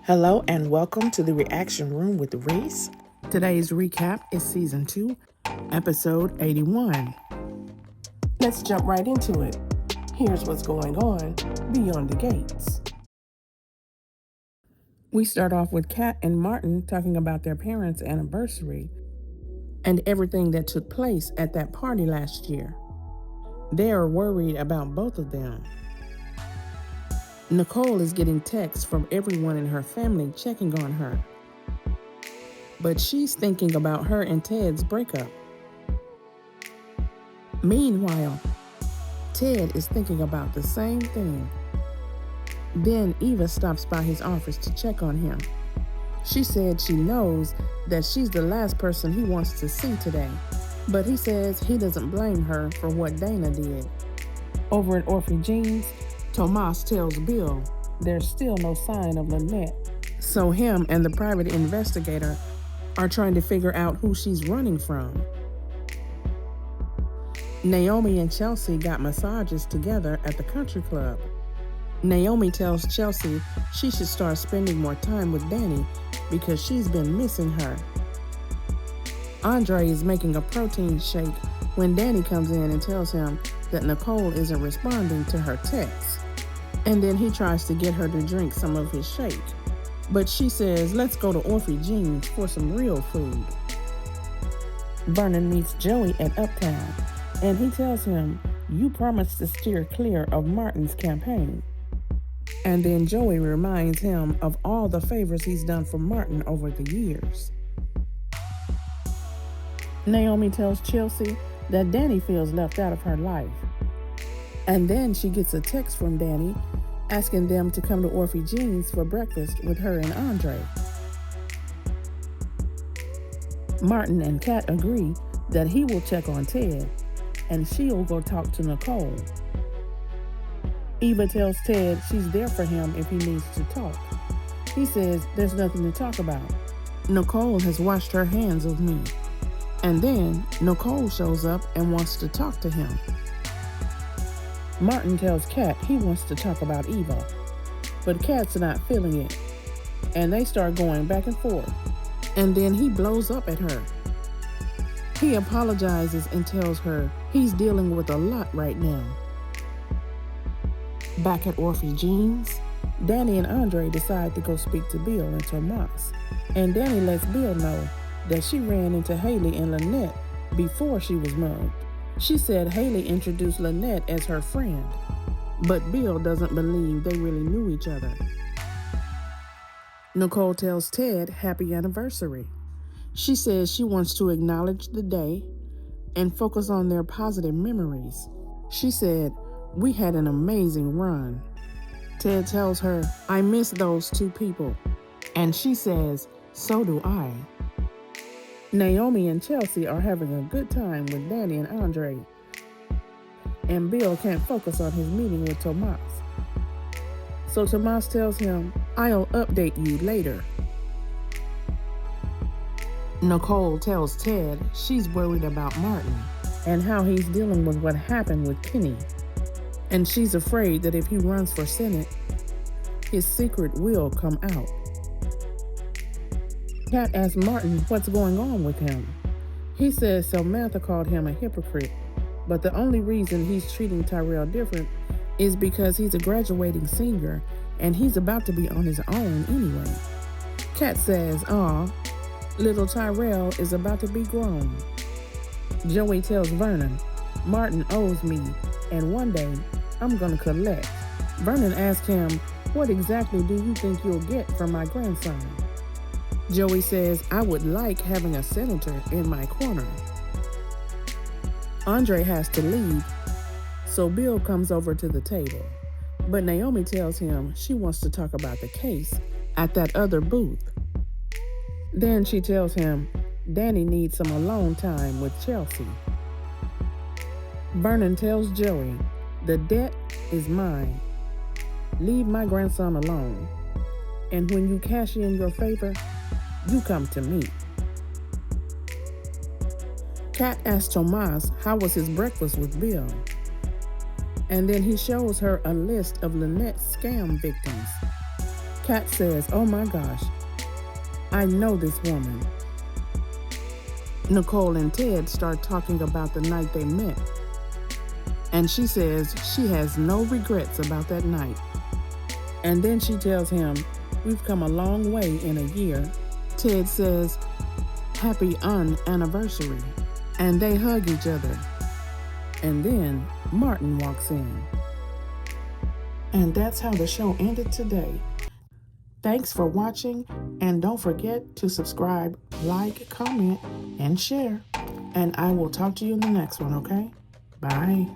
Hello and welcome to the Reaction Room with Reese. Today's recap is Season 2, Episode 81. Let's jump right into it. Here's what's going on beyond the gates. We start off with Kat and Martin talking about their parents' anniversary and everything that took place at that party last year. They are worried about both of them. Nicole is getting texts from everyone in her family checking on her. But she's thinking about her and Ted's breakup. Meanwhile, Ted is thinking about the same thing. Then Eva stops by his office to check on him. She said she knows that she's the last person he wants to see today, but he says he doesn't blame her for what Dana did. Over at Orphy Jean's, Tomas tells Bill there's still no sign of Lynette, so him and the private investigator are trying to figure out who she's running from. Naomi and Chelsea got massages together at the country club. Naomi tells Chelsea she should start spending more time with Danny because she's been missing her. Andre is making a protein shake when Danny comes in and tells him that Nicole isn't responding to her texts. And then he tries to get her to drink some of his shake. But she says, let's go to Orphy Jean's for some real food. Vernon meets Joey at Uptown, and he tells him, you promised to steer clear of Martin's campaign. And then Joey reminds him of all the favors he's done for Martin over the years. Naomi tells Chelsea that Danny feels left out of her life. And then she gets a text from Danny asking them to come to Orphy Jean's for breakfast with her and Andre. Martin and Kat agree that he will check on Ted, and she'll go talk to Nicole. Eva tells Ted she's there for him if he needs to talk. He says there's nothing to talk about. Nicole has washed her hands of me. And then Nicole shows up and wants to talk to him. Martin tells Kat he wants to talk about Eva, but Kat's not feeling it, and they start going back and forth, and then he blows up at her. He apologizes and tells her he's dealing with a lot right now. Back at Orphy Jean's, Danny and Andre decide to go speak to Bill and Tomas, and Danny lets Bill know that she ran into Haley and Lynette before she was mugged. She said Haley introduced Lynette as her friend, but Bill doesn't believe they really knew each other. Nicole tells Ted happy anniversary. She says she wants to acknowledge the day and focus on their positive memories. She said, we had an amazing run. Ted tells her, I miss those two people. And she says, so do I. Naomi and Chelsea are having a good time with Danny and Andre, and Bill can't focus on his meeting with Tomas. So Tomas tells him, I'll update you later. Nicole tells Ted she's worried about Martin and how he's dealing with what happened with Kenny, and she's afraid that if he runs for Senate, his secret will come out. Kat asks Martin what's going on with him. He says Samantha called him a hypocrite, but the only reason he's treating Tyrell different is because he's a graduating senior and he's about to be on his own anyway. Kat says, aw, little Tyrell is about to be grown. Joey tells Vernon, Martin owes me, and one day I'm gonna collect. Vernon asks him, what exactly do you think you'll get from my grandson? Joey says, I would like having a senator in my corner. Andre has to leave, so Bill comes over to the table. But Naomi tells him she wants to talk about the case at that other booth. Then she tells him Danny needs some alone time with Chelsea. Vernon tells Joey, the debt is mine. Leave my grandson alone. And when you cash in your favor, you come to me. Kat asks Tomas how was his breakfast with Bill. And then he shows her a list of Lynette's scam victims. Kat says, "Oh my gosh, I know this woman." Nicole and Ted start talking about the night they met. And she says she has no regrets about that night. And then she tells him, "We've come a long way in a year." Ted says, "Happy anniversary." And they hug each other. And then Martin walks in. And that's how the show ended today. Thanks for watching, and don't forget to subscribe, like, comment, and share. And I will talk to you in the next one, okay? Bye.